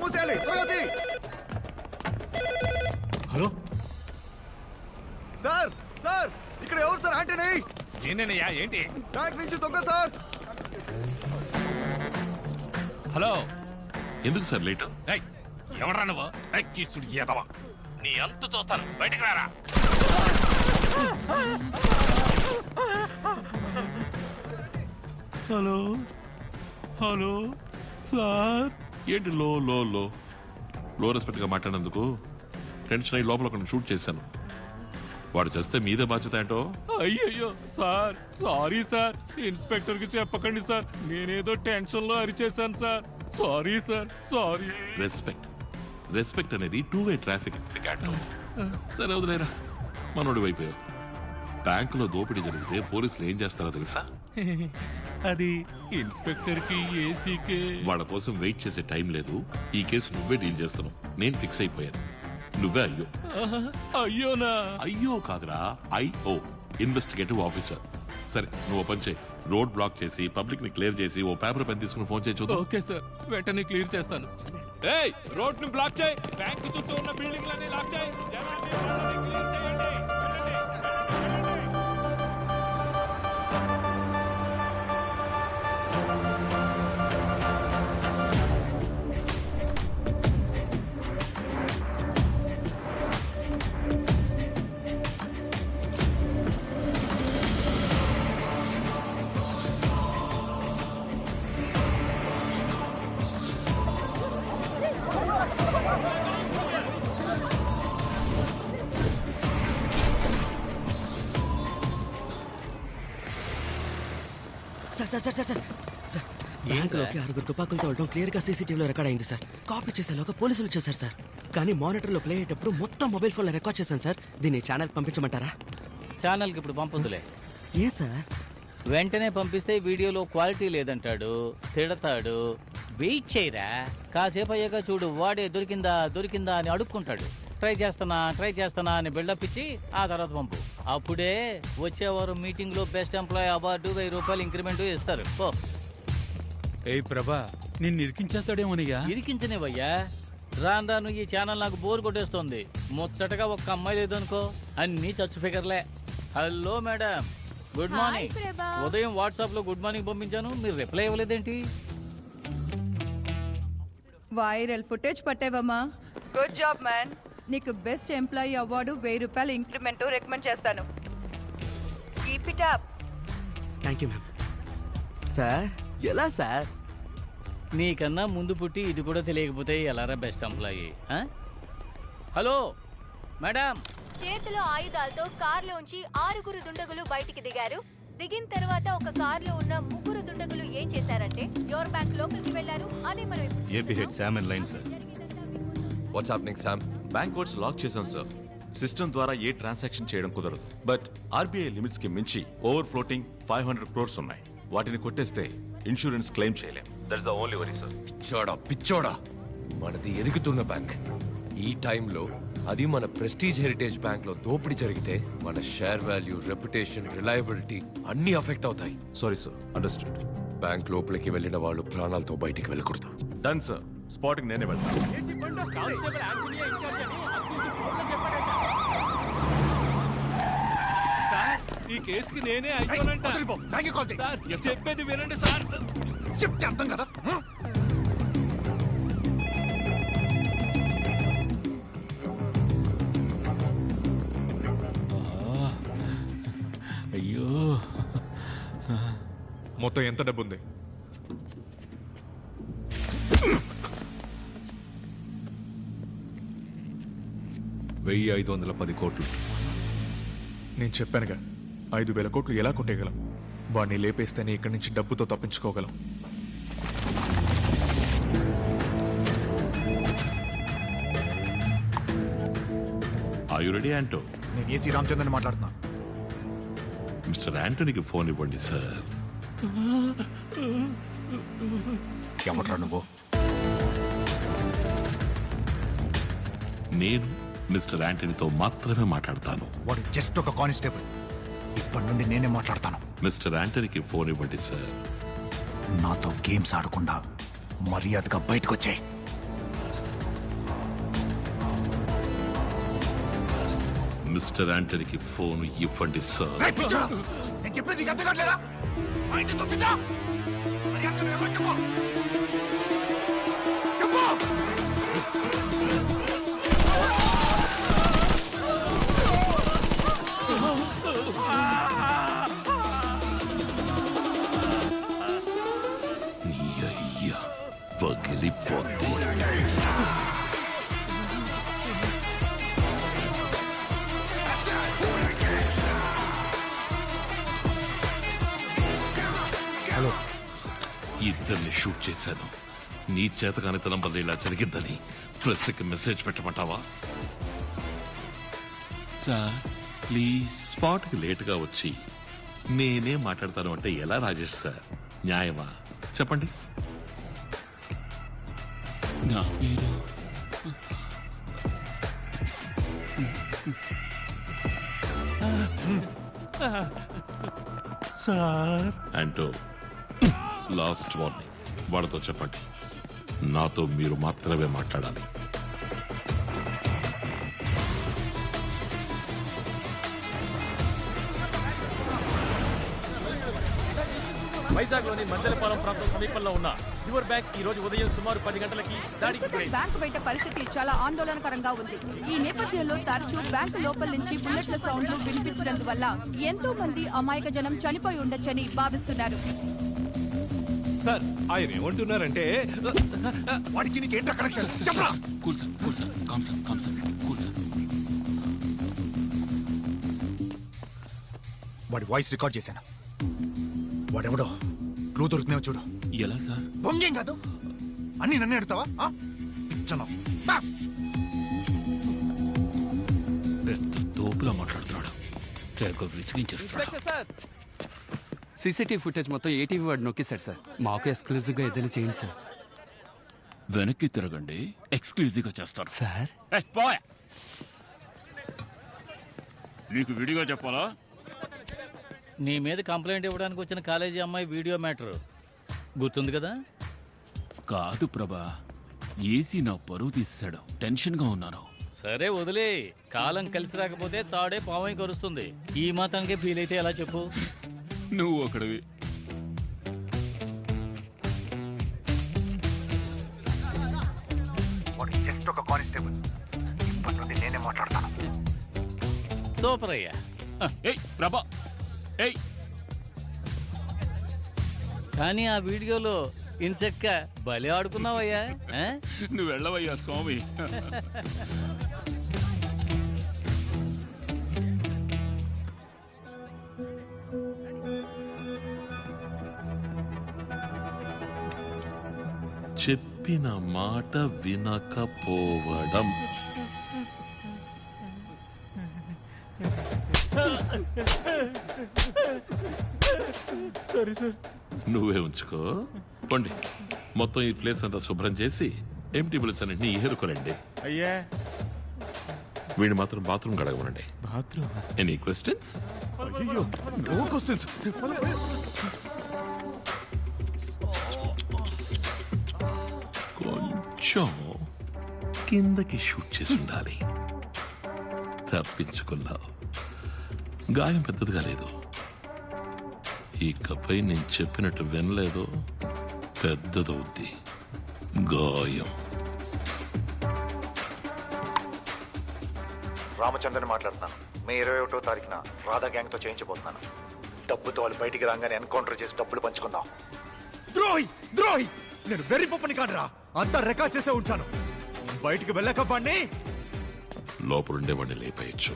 మూసేయాలి. Hello sir sir ఇక్కడ ఎవరు sir? Antony. నేనేనయ్యా. ఏంటి? ట్యాంక్ నుంచి దొంగ సార్. హలో. ఎందుకు సార్ లేటు? ఎవరా నువ్వు? కిస్తుడు ఏదవా, నీ అంత చూస్తాను. బయటకు రారా. Hello hello sir. ఏంటి లో లో లో లో రెస్పెక్ట్ గా మాట్లాడినందుకు టెన్షన్ అయ్యి లోపల ఒకరిని షూట్ చేశాను. వాడు చేస్తే మీదే బాధ్యత ఏంటో. అయ్యయ్యో సార్, సారీ సార్. ఇన్స్పెక్టర్ కి చెప్పకండి సార్, నేనేదో టెన్షన్ లో అరిచేశాను sir. Sorry sir, sorry. Respect respect అనేది టూ వే ట్రాఫిక్. సరే వదిలేరా, మనోడి వైపు. బ్యాంకులో దోపిడీ జరిగితే పోలీసులు ఏం చేస్తారో తెలుసా? అది ఇన్స్పెక్టర్ కి ఏసీకే. వాళ్ళ కోసం వెయిట్ చేసే టైం లేదు. ఈ కేసు నువ్వే డీల్ చేస్తున్నావు. నేను ఫిక్స్ అయిపోయాను. నువ్వే అయ్యో. అయ్యోనా? అయ్యో కాదురా, ఐఓ, ఇన్వెస్టిగేటివ్ ఆఫీసర్. సరే నువ్వు ఓపెన్ చేయి. రోడ్ బ్లాక్ చేసి పబ్లిక్ ని క్లియర్ చేసి ఓ పేపర్ పెన్ తీసుకుని ఫోన్ చేయి చూద్దాం. ఓకే సార్, వెంటనే క్లియర్ చేస్తాను. ఏయ్, రోడ్ ని బ్లాక్ చేయి. బ్యాంక్ చుట్టూ ఉన్న బిల్డింగ్ లన్నీ లాక్ చేయి. జనాన్ని క్లియర్ చేయండి. Sir sir sir sir sir sir బ్యాంకులోకి 6 తుపాకులతో వెళ్ళడం క్లియర్ గా సీసీటీవీలో రికార్డ్ అయింది సార్. కాపీ చేసేలోగా పోలీసులు వచ్చేసారు సార్. కానీ మానిటర్లో ప్లే అయ్యేటప్పుడు మొత్తం మొబైల్ ఫోన్లో రికార్డ్ చేశాను సార్. దీన్ని ఛానల్ పంపించమంటారా? ఛానల్కి ఇప్పుడు పంపొద్దులే. ఏ సార్? వెంటనే పంపిస్తే వీడియోలో క్వాలిటీ లేదంటాడు, తిడతాడు. వెయిట్ చేయరా, కాసేపు అయ్యాక చూడు, వాడే దొరికిందా దొరికిందా అని అడుక్కుంటాడు. ట్రై చేస్తానా అని బిల్డప్ ఇచ్చి ఆ తర్వాత పంపు. అప్పుడే వచ్చేవారు మీటింగ్ లో బెస్ట్ ఎంప్లాయీ అవార్డు, 1000 రూపాయలు ఇంక్రిమెంట్ ఇస్తారు. పో. ఏయ్ ప్రభా, నిన్ను ఇరికించేస్తాడేమోనయ్యా. ఇరికించనివయ్యా. రాను ఈ ఛానల్ నాకు బోర్ కొట్టేస్తోంది. ముచ్చటగా ఒక్క అమ్మాయి లేదు అనుకో, అన్ని చచ్చు ఫిగర్లే. Hello madam, good morning. ఉదయం వాట్సాప్ లో గుడ్ మార్నింగ్ పంపించాను, మీరు రిప్లై ఇవ్వలేదేంటి? వైరల్ ఫుటేజ్ పట్టావమ్మా. Good job man. నీకు బెస్ట్ ఎంప్లాయీ అవార్డు, 1000 రూపాయలు ఇంక్రిమెంట్ రికమెండ్ చేస్తాను. Keep it up. Thank you ma'am. Sir ఎలా సార్? నీకన్నా ముందు పుట్టి ఇది కూడా తెలియకపోతే ఎలారా బెస్ట్ ఎంప్లాయీ? Hello madam. చేతిలో ఆయుధాలతో కారులోంచి 6 దుండగులు బయటికి దిగారు. దిగిన తర్వాత ఒక కారులో ఉన్న 3 దుండగులు ఏం చేశారంటే యోర్ బ్యాంక్ లోపలికి వెళ్లారు. అదే మనం AP head Sam and line sir. What's happening Sam? Bank codes lock చేశాం సార్. సిస్టమ్ ద్వారా ఏ ట్రాన్సాక్షన్ చేయడం కుదరదు. బట్ ఆర్బీఐ లిమిట్స్ కి మించి ఓవర్ ఫ్లోటింగ్ 500 crores ఉన్నాయి. వాటిని కొట్టేస్తే ఇన్సూరెన్స్ క్లెయిమ్ చేయలేం. That's the only worry sir. పిచ్చోడా, మనది ఎదుగుతున్న బ్యాంక్. ఈ టైంలో అది మన ప్రెస్టీజ్ హెరిటేజ్ బ్యాంక్ లో దోపిడీ జరిగితే మన షేర్ వాల్యూ, రెప్యుటేషన్, రిలయబిలిటీ అన్ని అఫెక్ట్ అవుతాయి. Sorry sir, understood. బ్యాంక్ లోపలికి వెళ్ళిన వాళ్ళు ప్రాణాలతో బయటికి వెళ్ళకూడదు. Done sir. స్పాటింగ్ నేనే వెళ్తాను. ఈ కేసుకి నేనే అయిపోనంట. చెప్పేది వినండి సార్. చెప్తే అర్థం కదా. అయ్యో, మొత్తం ఎంత డబ్బు ఉంది? $1,510 కోట్లు. నేను చెప్పానుగా, 5,000 కోట్లు ఎలా కొట్టేయగలం? వాడిని లేపేస్తేనే ఇక్కడి నుంచి డబ్బుతో తప్పించుకోగలం. Are you ready, Anto? నేను ఏసీ రామచంద్రని మాట్లాడుతున్నా. మిస్టర్ యాంటోనీకి ఫోన్ ఇవ్వండి సార్. ఎవట్రా నువ్వు? నేను మిస్టర్ యాంటనీతో మాత్రమే మాట్లాడతాను. వాడు జస్ట్ ఒక కానిస్టేబుల్. ఇప్పటి నుండి నేనే మాట్లాడతాను. మిస్టర్ యాంటనీకి ఫోన్ ఇవ్వండి సార్. నాతో గేమ్స్ ఆడకుండా మర్యాదగా బయటకు వచ్చాయి. మిస్టర్ యాంటనీకి ఫోన్ ఇవ్వండి సార్. నేను చెప్పేది నీకు అర్థం కావట్లేదా? మా ఇంటి తప్పిందా? మరి అంత నువ్వు చెప్పు. నీ అయ్యా పగిలిపోద్ది. ఇద్దరిని షూట్ చేశాను. నీ చేతకానితనం వల్ల ఇలా జరిగిందని ప్రెస్కి మెసేజ్ పెట్టమంటావా? Sir please. స్పాట్కి లేటుగా వచ్చి నేనే మాట్లాడతాను అంటే ఎలా రాజేష్ సార్? న్యాయమా చెప్పండి. నా పేరు సార్ అంటో లాస్ట్ వార్నింగ్, వాడితో చెప్పండి నాతో మీరు మాత్రమే మాట్లాడాలి. వైజాగ్ లోని మందలపాలెం ప్రాంతం సమీపంలో ఉన్న యువర్ బ్యాంక్ ఈ రోజు ఉదయం సుమారు 10 గంటలకి దాడికి గురైంది. బ్యాంకు బయట పరిస్థితి చాలా ఆందోళనకరంగా ఉంది. ఈ నేపథ్యంలో తరచూ బ్యాంకు లోపల నుంచి బుల్లెట్ల సౌండ్లు వినిపించడందువల్ల ఎంతో మంది అమాయక జనం చనిపోయి ఉండొచ్చని భావిస్తున్నారు. సార్ ఆయన ఏమంటున్నారంటే వాడికి నీకేంట్రా కనెక్షన్? చెప్పరా. Cool sir cool sir calm sir calm sir cool sir. వాడి వాయిస్ రికార్డ్ చేశాను. వాడెవడో క్లూ దొరుకుతున్నావు చూడు. ఎలా సార్? బొంగేం కాదు, అన్ని నన్నే అడుగుతావా? పిచ్చను పెద్ద తోపులా మాట్లాడుతున్నాడు. తెగ విసిగించేస్తున్నాడు. సీసీటీవీ ఫుటేజ్ మొత్తం ఏటీవీ వాడు నొక్కేశాడు సార్. మాకు ఎక్స్క్లూజివ్గా ఏదైనా చేయండి సార్. వెనక్కి తిరగండి, ఎక్స్క్లూజివ్గా చేస్తారు సార్ మీకు విడిగా చెప్పాలా? నీ మీద కంప్లైంట్ ఇవ్వడానికి వచ్చిన కాలేజీ అమ్మాయి వీడియో మ్యాటర్ గుర్తుంది కదా? కాదు ప్రభా, ఏసీ నా పరువు తీసాడు. టెన్షన్గా ఉన్నాను. సరే వదిలే, కాలం కలిసి రాకపోతే తాడే పావై కరుస్తుంది. ఈ మాత్రానికే ఫీల్ అయితే ఎలా చెప్పు? నువ్వు ఒకడివి. వాడికి జస్ట్ ఒక కానిస్టేబుల్. ఇప్పటి నుండి నేనే మాట్లాడతాను. సూపర్ అయ్యా. ఏయ్ ప్రభా, ఏయ్. కానీ ఆ వీడియోలో ఇంచక్క బలి ఆడుకున్నావయ్యా. నువ్వు వెళ్ళవయ్యా స్వామి. చెప్పిన మాట వినకపోవడం. నువ్వే ఉంచుకో. పండి మొత్తం ఈ ప్లేస్ అంతా శుభ్రం చేసి ఎంటీ బుల్లెట్స్ అన్నింటినీ ఏరుకోనండి. అయ్యా వీడిని మాత్రం బాత్రూమ్ గడగమనండి. బాత్రూమ్? Any questions? అయ్యో నో క్వశ్చన్స్. కొంచెం కిందకి షూట్ చేసి ఉండాలి. తప్పించుకున్నావు. గాయం పెద్దదిగా లేదు. ఇకపై నేను చెప్పినట్టు వినలేదు, పెద్దదవుద్ది గాయం. రామచంద్రని మాట్లాడుతున్నాను. మే 21వ తారీఖున రాధా గ్యాంగ్ తో చేయించబోతున్నాను. డబ్బుతో వాళ్ళు బయటికి రాగానే ఎన్కౌంటర్ చేసి డబ్బులు పంచుకుందాం. ద్రోహి ద్రోహి, నేను వెర్రి పప్పని కాదురా, అంతా రికార్డ్ చేసే ఉంటాను. బయటికి వెళ్ళక వాడిని లోపలుండే వాడిని లేపేయచ్చు.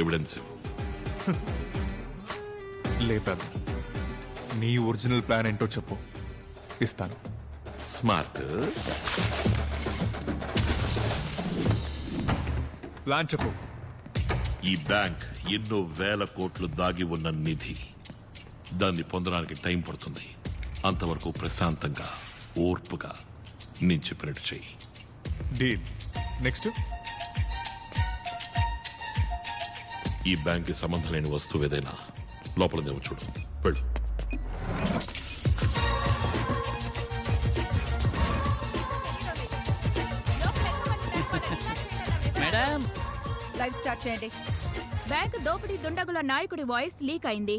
ఎవిడెన్స్ ఇవ్వు. లేపాను. నీ ఒరిజినల్ ప్లాన్ ఏంటో చెప్పు, ఇస్తాను. స్మార్ట్. ప్లాన్ చెప్పు. ఈ బ్యాంక్ ఎన్నో వేల కోట్లు దాగి ఉన్న నిధి. దాన్ని పొందడానికి టైం పడుతుంది. అంతవరకు ప్రశాంతంగా ఓర్పుగా నేను చెప్పినట్టు చెయ్యి. డీల్. నెక్స్ట్? ఈ బ్యాంక్కి సంబంధం లేని వస్తువు ఏదైనా లోపలదేమో చూడు. వెళ్ళు. మేడం లైవ్ స్టార్ట్ చేయండి. బ్యాంకు దోపిడీ దుండగుల నాయకుడి వాయిస్ లీక్ అయింది.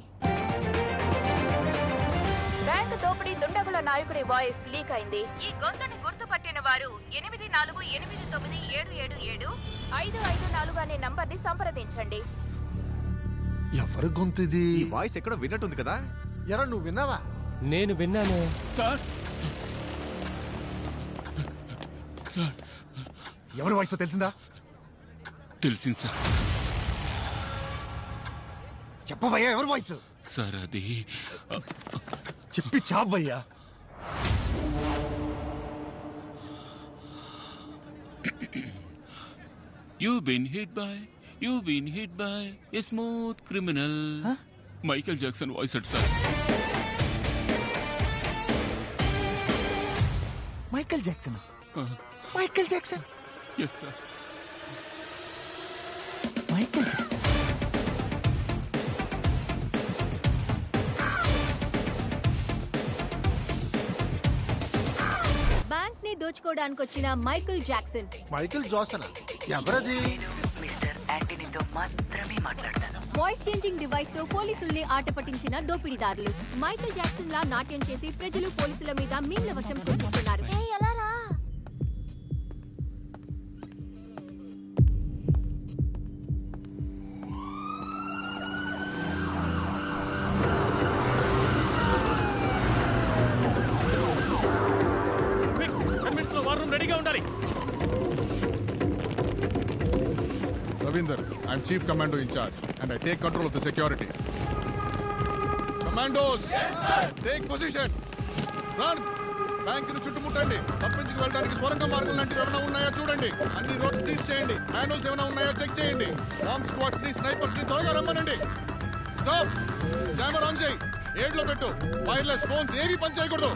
బ్యాంకు దోపిడీ దుండగుల నాయకుడి వాయిస్ లీక్ అయింది. ఈ గొంతుని గుర్తుపట్టిన వారు 8489777554 అనే నంబర్ని సంప్రదించండి. ఎవరి గొంతు ఇది? ఈ వాయిస్ ఎక్కడో విన్నట్టుంది కదా. ఎరా నువ్వు విన్నావా? నేను విన్నాను సార్. ఎవరి వాయిస్ తెలిసిందా? తెలిసింది సార్. చెప్పవయ్యా ఎవరి వాయిస్? సార్ అది చెప్పి చావయ్యా. You've been hit by a smooth criminal. Michael Jackson voice at sir. Michael Jackson. Michael Jackson. Yes sir. Michael Jackson. Bank ని దోచుకోవడానికి వచ్చిన మైకేల్ జాక్సన్. మైకేల్ జాక్సన్ ఎవరది? వాయిస్ చేంజింగ్ డివైస్ తో పోలీసుల్ని ఆట పట్టించిన దోపిడీదారులు. మైకేల్ జాక్సన్ లా నాట్యం చేసి ప్రజలు పోలీసుల మీద మీమ్ల వర్షం కురిపిస్తున్నారు. రెడీగా ఉండాలి. Ravinder, I'm Chief Commando in charge and I take control of the security. Commandos, take position. Run. బ్యాంకును చుట్టుముట్టండి. తప్పించుకు వెళ్ళడానికి స్వరంగ మార్గం లాంటివి ఏమైనా ఉన్నాయా చూడండి. అన్ని రోడ్స్ సీజ్ చేయండి. మాన్యువల్స్ ఏమైనా ఉన్నాయా చెక్ చేయండి. బాంబ్ స్క్వాడ్స్ ని స్నైపర్స్ ని త్వరగా రమ్మనండి. స్టాప్. జామర్ ఆన్ చేయి. ఏడ్లో పెట్టు. వైర్లెస్ ఫోన్స్ ఏవి పని చేయకూడదు.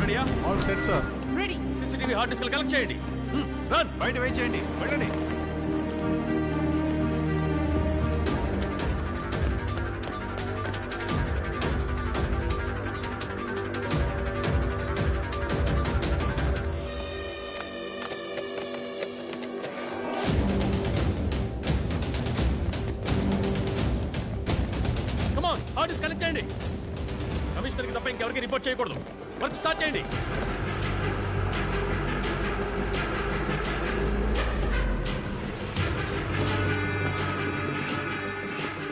రెడీయా? All set sir. Ready. CCTV hard disk collect చేయండి. రన్. బయట వెయిట్ చేయండి. వెళ్ళండి. కమాన్ హార్డ్ డిస్క్ కలెక్ట్ చేయండి. కమిషనర్కి తప్ప ఇంకెవరికి రిపోర్ట్ చేయకూడదు. వర్క్ స్టార్ట్ చేయండి.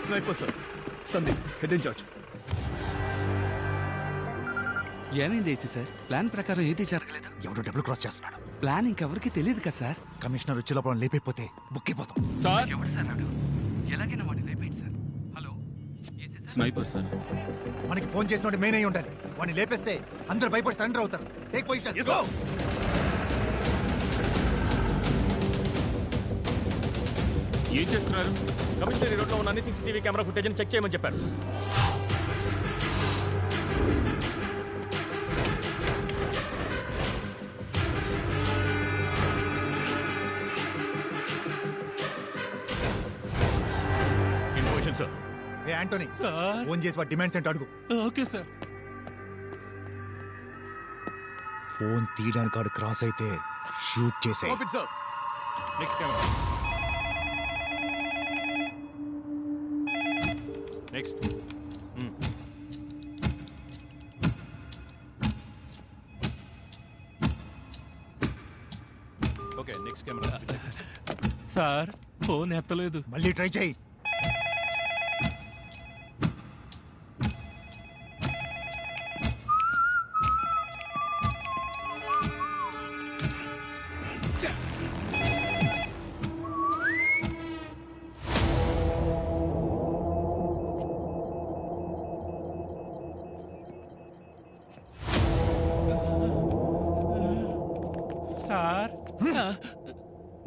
Sniper sir. Sandeep, head in charge. ఏమైంది ఏసీ సార్? ప్లాన్ ప్రకారం ఏది జరగలేదు. ఎవడో డబుల్ క్రాస్ చేస్తున్నాడు. ప్లాన్ ఇంకెవరికి తెలియదు కదా సార్. కమిషనర్ వచ్చే లోపల లేపైపోతే బుక్ అయిపోతాం. సార్ ఎలాగైనా వాడిని లేపేయండి సార్. Hello sniper sir. మనకి ఫోన్ చేసినోడు మెయిన్ అయి ఉండాలి. వాడిని లేపేస్తే అందరూ భయపడి సరెండర్ అవుతారు. Take position. ఏం చేస్తున్నారు? కమిషనరీ రోడ్లో ఉన్న అన్ని సీసీటీవీ కెమెరా ఫుటేజ్ చెక్ చేయమని చెప్పారు. In position sir. ఏ ఆంటోనీ, సార్. ఫోన్ చేసి వాడి డిమాండ్స్ ఏంటో అడుగు. Okay sir. ఫోన్ తీయడానికి వాడు క్రాస్ అయితే షూట్ చేసే. Sir. Next camera. Next. Okay next camera. Sir phone ఎత్తలేదు. మళ్ళీ ట్రై చేయి. సార్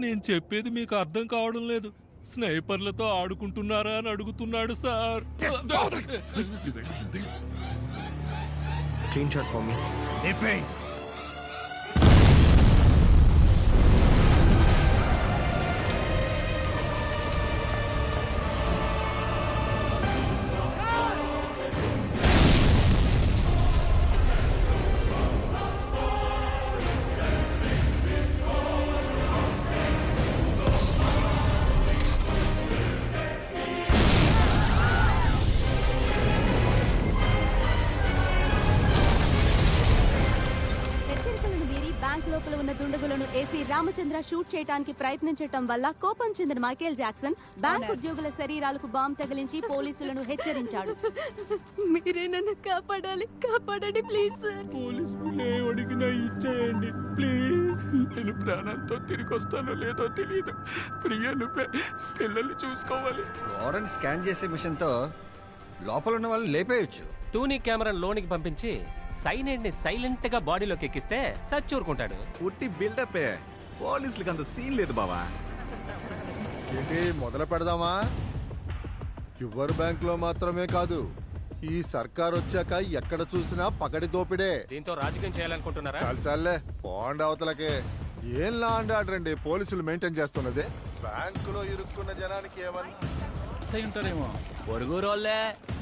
నేను చెప్పేది మీకు అర్థం కావడం లేదు. స్నైపర్లతో ఆడుకుంటున్నారా అని అడుగుతున్నాడు sir. Clean shot for me. లేపేయ్. ఉన్న దుండగులను ఏసీ రామచంద్ర షూట్ చేయడానికి ప్రయత్నించటం వల్ల కోపం చెందిన మైకేల్ జాక్సన్ బ్యాంక్ ఉద్యోగుల శరీరాలకు బాంబు తగిలించి పోలీసులను హెచ్చరించాడు. మీరే నన్ను కాపాడండి ప్లీజ్ సార్. పోలీసులు అడిగినా ఇచ్చేయండి ప్లీజ్. నేను ప్రాణాలతో తిరిగి వస్తానో లేదో తెలియదు. ప్రియా నువ్వే పిల్లల్ని చూసుకోవాలి. వారెంట్ స్కాన్ చేసే మిషన్ తో లోపల ఉన్న వాళ్ళని లేపేయచ్చు. టూనీ కెమెరా లోనికి పంపించి సైనైడ్ ని సైలెంట్ గా బాడీలోకి ఎక్కిస్తే సచ్చూరుకుంటాడు. ఉట్టి బిల్డప్ పోలీసులకి అంత సీన్ లేదు బావా. ఏంటి మొదలు పెడదామా? యువర్ బ్యాంక్ లో మాత్రమే కాదు, ఈ సర్కార్ వచ్చాక ఎక్కడ చూసినా పగడి దోపిడే. దీంతో రాజకీయం చేయాలనుకుంటున్నారా? చాలే పోండి అవతలకే. ఏం లా అండ్ ఆర్డర్ అండి పోలీసులు మెయింటైన్ చేస్తున్నది? బ్యాంకులో ఇరుక్కున్న జనానికి ఏమన్నా ఉంటారేమో. పొరుగురోళ్ళే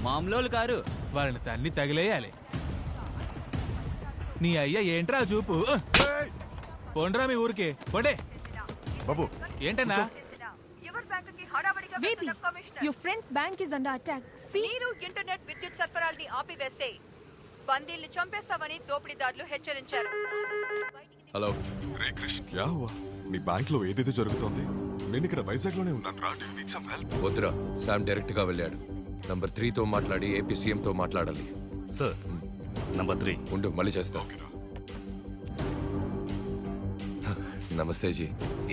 మామూలు కారు. వాళ్ళని తన్ని తగిలేయాలి. నీ అయ్యా ఏంట్రా చూపు? పోండ్రా మీ ఊరికి పోండే. బాబు ఏంటన్నా? Your friend's bank is under attack. నీరు ఇంటర్నెట్ విద్యుత్ సరఫరాల్ని ఆపివేసే బందీల్ని చంపేస్తామని దోపిడీదారులు హెచ్చరించారు. హలో రే క్రిష్, క్యా హువా? నీ బ్యాంక్ లో ఏదైతే జరుగుతోంది? నేను ఇక్కడ వైజాగ్ లోనే ఉన్నాను రా. వద్దురా, శామ్ డైరెక్ట్ గా వెళ్ళాడు. నంబర్ 3 తో మాట్లాడి ఏపీ సీఎం తో మాట్లాడాలి. సార్ నంబర్ 3 ఉండు, మళ్ళీ చేస్తా. నమస్తే జీ.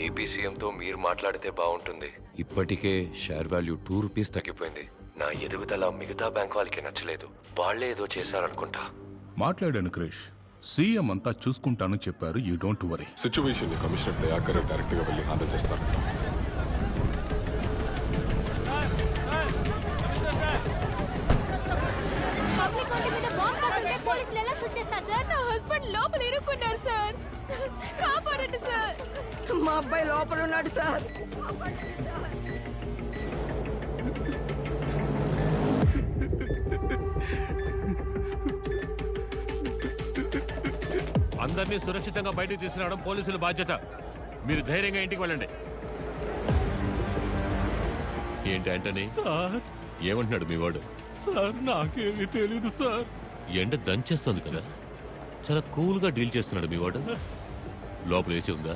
ఏపీ సీఎం తో మీరు మాట్లాడితే బాగుంటుంది. ఇప్పటికే షేర్ వాల్యూ 2 రూపీస్ తగ్గిపోయింది. నా ఎదుగుదల మిగతా బ్యాంక్ వాళ్ళకి నచ్చలేదు. వాళ్ళే ఏదో చేశారనుకుంటా. మాట్లాడాను క్రిష్, సీఎం అంతా చూసుకుంటాను చెప్పారు. You don't worry. సిచ్యువేషన్ ని కమిషనర్ దయాకర్ డైరెక్ట్ గా వెళ్ళి హ్యాండిల్ చేస్తారు. పబ్లిక్ రోడ్డు మీద బాంబు పడుతుంటే పోలీసులు ఎలా షూట్ చేస్తారు సార్? నా హస్బెండ్ లోపల ఇరుక్కున్నారు సార్. కాపాడండి సార్. మా అబ్బాయి లోపల ఉన్నాడు సార్. అందరినీ సురక్షితంగా బయటకు తీసుకురావడం పోలీసుల బాధ్యత. మీరు ధైర్యంగా ఇంటికి వెళ్ళండి. ఏంటి ఆంటనీ? సార్ ఏమంటున్నాడు మీ వాడు? సార్ నాకేమీ తెలీదు సార్. ఎండ దంచేస్తుంది కదా, చాలా కూల్ గా డీల్ చేస్తున్నాడు మీ వాడు. లోపల ఏసీ ఉందా?